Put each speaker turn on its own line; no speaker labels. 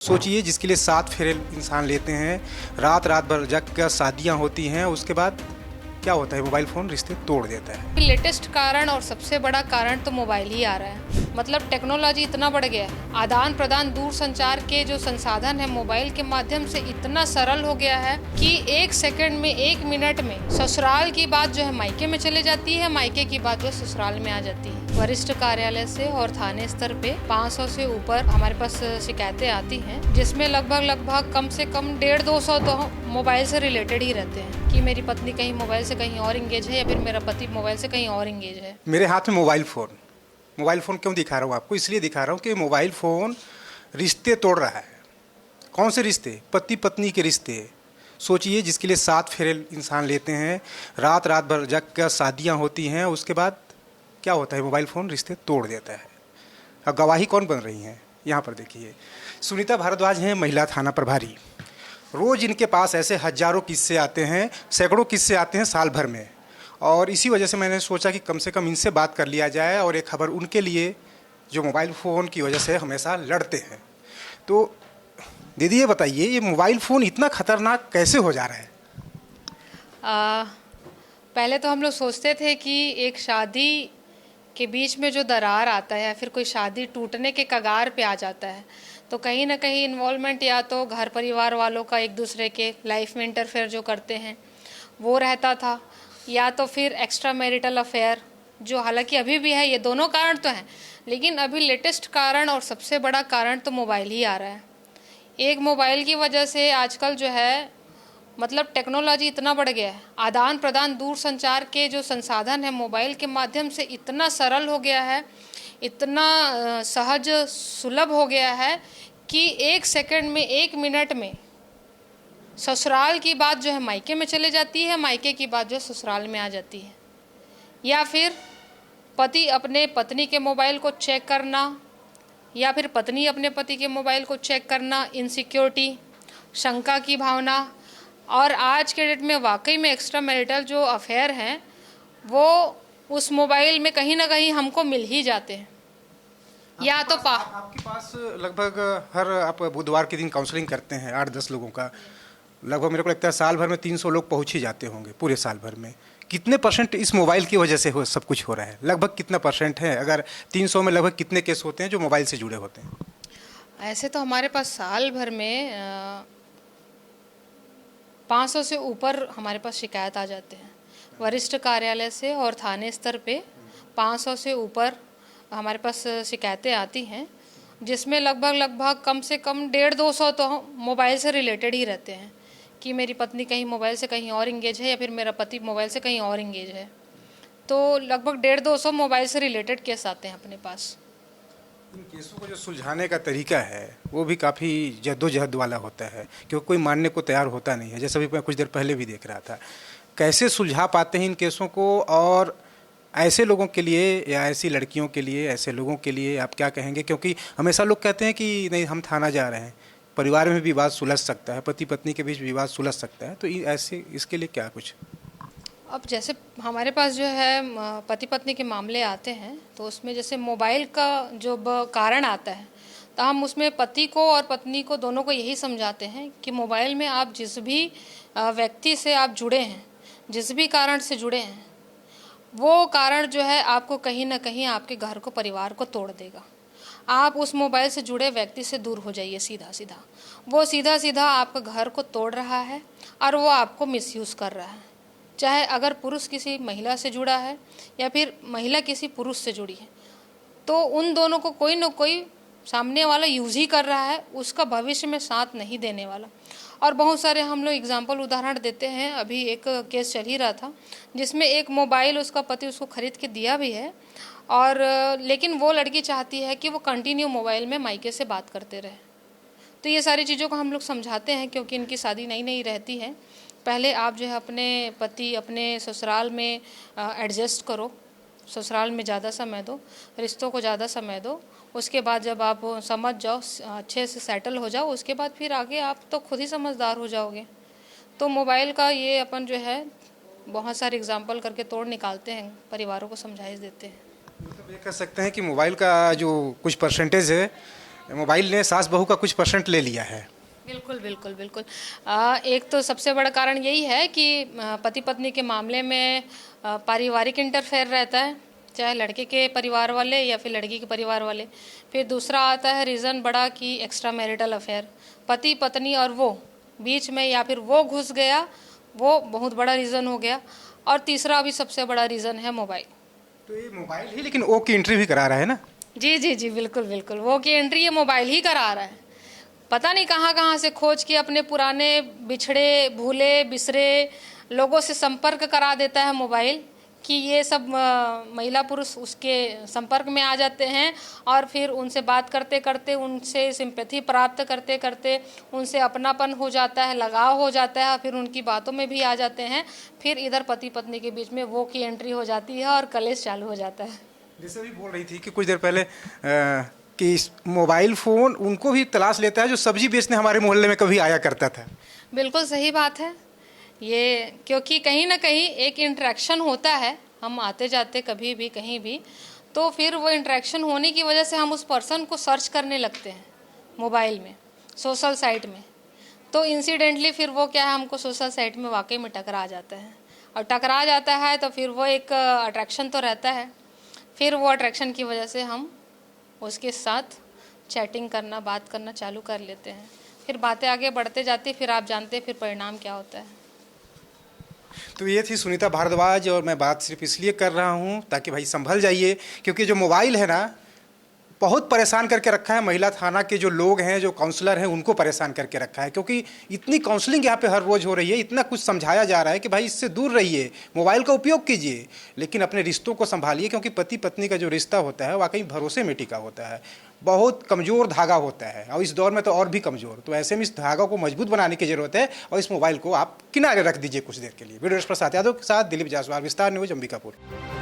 सोचिए जिसके लिए 7 फेरे इंसान लेते हैं, रात रात भर जग कर शादियाँ होती हैं, उसके बाद क्या होता है, मोबाइल फ़ोन रिश्ते तोड़ देता है।
लेटेस्ट कारण और सबसे बड़ा कारण तो मोबाइल ही आ रहा है। मतलब टेक्नोलॉजी इतना बढ़ गया है, आदान प्रदान दूर संचार के जो संसाधन है मोबाइल के माध्यम से इतना सरल हो गया है कि 1 सेकंड में 1 मिनट में ससुराल की बात जो है मायके में चले जाती है, मायके की बात जो है ससुराल में आ जाती है। वरिष्ठ कार्यालय से और थाने स्तर पे 500 से ऊपर हमारे पास शिकायतें आती हैं, जिसमें लगभग कम से कम 150-200 तो मोबाइल से रिलेटेड ही रहते हैं कि मेरी पत्नी कहीं मोबाइल से कहीं और इंगेज है या फिर मेरा पति मोबाइल से कहीं और इंगेज है।
मेरे हाथ में मोबाइल फ़ोन क्यों दिखा रहा हूँ आपको? इसलिए दिखा रहा हूँ कि मोबाइल फ़ोन रिश्ते तोड़ रहा है। कौन से रिश्ते? पति पत्नी के रिश्ते। सोचिए जिसके लिए 7 फेरे इंसान लेते हैं, रात रात भर जग कर शादियाँ होती हैं, उसके बाद क्या होता है, मोबाइल फ़ोन रिश्ते तोड़ देता है। अब गवाही कौन बन रही हैं? यहाँ पर देखिए, सुनीता भारद्वाज हैं महिला थाना प्रभारी। रोज़ इनके पास ऐसे हज़ारों किस्से आते हैं, सैकड़ों किस्से आते हैं साल भर में, और इसी वजह से मैंने सोचा कि कम से कम इनसे बात कर लिया जाए और एक खबर उनके लिए जो मोबाइल फ़ोन की वजह से हमेशा लड़ते हैं। तो दीदी ये बताइए, ये मोबाइल फ़ोन इतना ख़तरनाक कैसे हो जा रहा है?
पहले तो हम लोग सोचते थे कि एक शादी के बीच में जो दरार आता है या फिर कोई शादी टूटने के कगार पे आ जाता है तो कहीं ना कहीं इन्वॉल्वमेंट या तो घर परिवार वालों का एक दूसरे के लाइफ में इंटरफेयर जो करते हैं वो रहता था, या तो फिर एक्स्ट्रा मैरिटल अफेयर, जो हालांकि अभी भी है। ये दोनों कारण तो हैं, लेकिन अभी लेटेस्ट कारण और सबसे बड़ा कारण तो मोबाइल ही आ रहा है। एक मोबाइल की वजह से आजकल जो है मतलब टेक्नोलॉजी इतना बढ़ गया है, आदान प्रदान दूर संचार के जो संसाधन है मोबाइल के माध्यम से इतना सरल हो गया है, इतना सहज सुलभ हो गया है कि 1 सेकंड में 1 मिनट में ससुराल की बात जो है मायके में चले जाती है, मायके की बात जो है ससुराल में आ जाती है। या फिर पति अपने पत्नी के मोबाइल को चेक करना या फिर पत्नी अपने पति के मोबाइल को चेक करना, इनसिक्योरिटी, शंका की भावना, और आज के डेट में वाकई में एक्स्ट्रा मैरिटल जो अफेयर हैं वो उस मोबाइल में कहीं ना कहीं हमको मिल ही जाते हैं। या तो
आपके पास लगभग हर आप बुधवार के दिन काउंसलिंग करते हैं 8-10 लोगों का, लगभग मेरे को लगता है साल भर में 300 लोग पहुंच ही जाते होंगे पूरे साल भर में। कितने परसेंट इस मोबाइल की वजह से सब कुछ हो रहा है? लगभग कितना परसेंट है? अगर 300 में लगभग कितने केस होते हैं जो मोबाइल से जुड़े होते हैं?
ऐसे तो हमारे पास साल भर में 500 से ऊपर हमारे पास शिकायत आ जाते हैं। वरिष्ठ कार्यालय से और थाने स्तर पे 500 से ऊपर हमारे पास शिकायतें आती हैं, जिसमें लगभग कम से कम 150-200 तो मोबाइल से रिलेटेड ही रहते हैं कि मेरी पत्नी कहीं मोबाइल से कहीं और इंगेज है या फिर मेरा पति मोबाइल से कहीं और इंगेज है। तो लगभग 150-200 मोबाइल से रिलेटेड केस आते हैं अपने पास।
इन केसों को जो सुलझाने का तरीका है वो भी काफ़ी जद्दोजहद वाला होता है, क्योंकि कोई मानने को तैयार होता नहीं है। जैसे अभी मैं कुछ देर पहले भी देख रहा था, कैसे सुलझा पाते हैं इन केसों को? और ऐसे लोगों के लिए या ऐसी लड़कियों के लिए, ऐसे लोगों के लिए आप क्या कहेंगे? क्योंकि हमेशा लोग कहते हैं कि नहीं हम थाना जा रहे हैं, परिवार में भी विवाद सुलझ सकता है, पति पत्नी के बीच विवाद सुलझ सकता है, तो ऐसे इसके लिए क्या कुछ?
अब जैसे हमारे पास जो है पति पत्नी के मामले आते हैं तो उसमें जैसे मोबाइल का जो कारण आता है तो हम उसमें पति को और पत्नी को दोनों को यही समझाते हैं कि मोबाइल में आप जिस भी व्यक्ति से आप जुड़े हैं, जिस भी कारण से जुड़े हैं, वो कारण जो है आपको कहीं ना कहीं आपके घर को, परिवार को तोड़ देगा। आप उस मोबाइल से जुड़े व्यक्ति से दूर हो जाइए सीधा सीधा। वो सीधा सीधा आपका घर को तोड़ रहा है और वो आपको मिसयूज़ कर रहा है। चाहे अगर पुरुष किसी महिला से जुड़ा है या फिर महिला किसी पुरुष से जुड़ी है, तो उन दोनों को कोई ना कोई सामने वाला यूज़ ही कर रहा है, उसका भविष्य में साथ नहीं देने वाला। और बहुत सारे हम लोग एग्जाम्पल उदाहरण देते हैं। अभी एक केस चल ही रहा था जिसमें एक मोबाइल उसका पति उसको खरीद के दिया भी है, और लेकिन वो लड़की चाहती है कि वो कंटिन्यू मोबाइल में मायके से बात करते रहे। तो ये सारी चीज़ों को हम लोग समझाते हैं, क्योंकि इनकी शादी नई नई रहती है। पहले आप जो है अपने पति अपने ससुराल में एडजस्ट करो, ससुराल में ज़्यादा समय दो, रिश्तों को ज़्यादा समय दो। उसके बाद जब आप समझ जाओ, अच्छे से सेटल हो जाओ, उसके बाद फिर आगे आप तो खुद ही समझदार हो जाओगे। तो मोबाइल का ये अपन जो है बहुत सारे एग्जाम्पल करके तोड़ निकालते हैं, परिवारों को समझाइश देते हैं।
मतलब ये कह सकते हैं कि मोबाइल का जो कुछ परसेंटेज है मोबाइल ने सास बहू का कुछ परसेंट ले लिया है।
बिल्कुल बिल्कुल बिल्कुल। एक तो सबसे बड़ा कारण यही है कि पति पत्नी के मामले में पारिवारिक इंटरफेयर रहता है, चाहे लड़के के परिवार वाले या फिर लड़की के परिवार वाले। फिर दूसरा आता है रीज़न बड़ा कि एक्स्ट्रा मैरिटल अफेयर, पति पत्नी और वो बीच में, या फिर वो घुस गया, वो बहुत बड़ा रीज़न हो गया। और तीसरा अभी सबसे बड़ा रीज़न है मोबाइल।
तो ये मोबाइल ही लेकिन ओ की एंट्री भी करा रहा है ना।
जी जी जी, बिल्कुल बिल्कुल, वो की एंट्री ये मोबाइल ही करा रहा है। पता नहीं कहाँ कहाँ से खोज के अपने पुराने बिछड़े भूले बिसरे लोगों से संपर्क करा देता है मोबाइल, कि ये सब महिला पुरुष उसके संपर्क में आ जाते हैं और फिर उनसे बात करते करते, उनसे सिंपैथी प्राप्त करते करते उनसे अपनापन हो जाता है, लगाव हो जाता है, फिर उनकी बातों में भी आ जाते हैं। फिर इधर पति पत्नी के बीच में वो की एंट्री हो जाती है और कलेश चालू हो जाता है।
जैसे भी बोल रही थी कि कुछ देर पहले कि इस मोबाइल फ़ोन उनको भी तलाश लेता है जो सब्जी बेचने हमारे मोहल्ले में कभी आया करता था।
बिल्कुल सही बात है ये, क्योंकि कहीं ना कहीं एक इंटरेक्शन होता है, हम आते जाते कभी भी कहीं भी, तो फिर वो इंटरेक्शन होने की वजह से हम उस पर्सन को सर्च करने लगते हैं मोबाइल में, सोशल साइट में। तो इंसिडेंटली फिर वो क्या है, हमको सोशल साइट में वाकई में टकरा जाता है, और टकरा जाता है तो फिर वो एक अट्रैक्शन तो रहता है। फिर वो अट्रैक्शन की वजह से हम उसके साथ चैटिंग करना, बात करना चालू कर लेते हैं। फिर बातें आगे बढ़ते जाती, फिर आप जानते हैं फिर परिणाम क्या होता है।
तो ये थी सुनीता भारद्वाज, और मैं बात सिर्फ इसलिए कर रहा हूँ ताकि भाई संभल जाइए, क्योंकि जो मोबाइल है ना बहुत परेशान करके रखा है। महिला थाना के जो लोग हैं, जो काउंसलर हैं, उनको परेशान करके रखा है, क्योंकि इतनी काउंसलिंग यहाँ पे हर रोज़ हो रही है, इतना कुछ समझाया जा रहा है कि भाई इससे दूर रहिए, मोबाइल का उपयोग कीजिए, लेकिन अपने रिश्तों को संभालिए, क्योंकि पति पत्नी का जो रिश्ता होता है वाकई भरोसे में टिका होता है, बहुत कमज़ोर धागा होता है, और इस दौर में तो और भी कमज़ोर। तो ऐसे में इस धागा को मजबूत बनाने की ज़रूरत है, और इस मोबाइल को आप किनारे रख दीजिए कुछ देर के लिए। वीडियो प्रसाद यादव के साथ दिलीप जायसवाल, विस्तार न्यूज़, अंबिकापुर।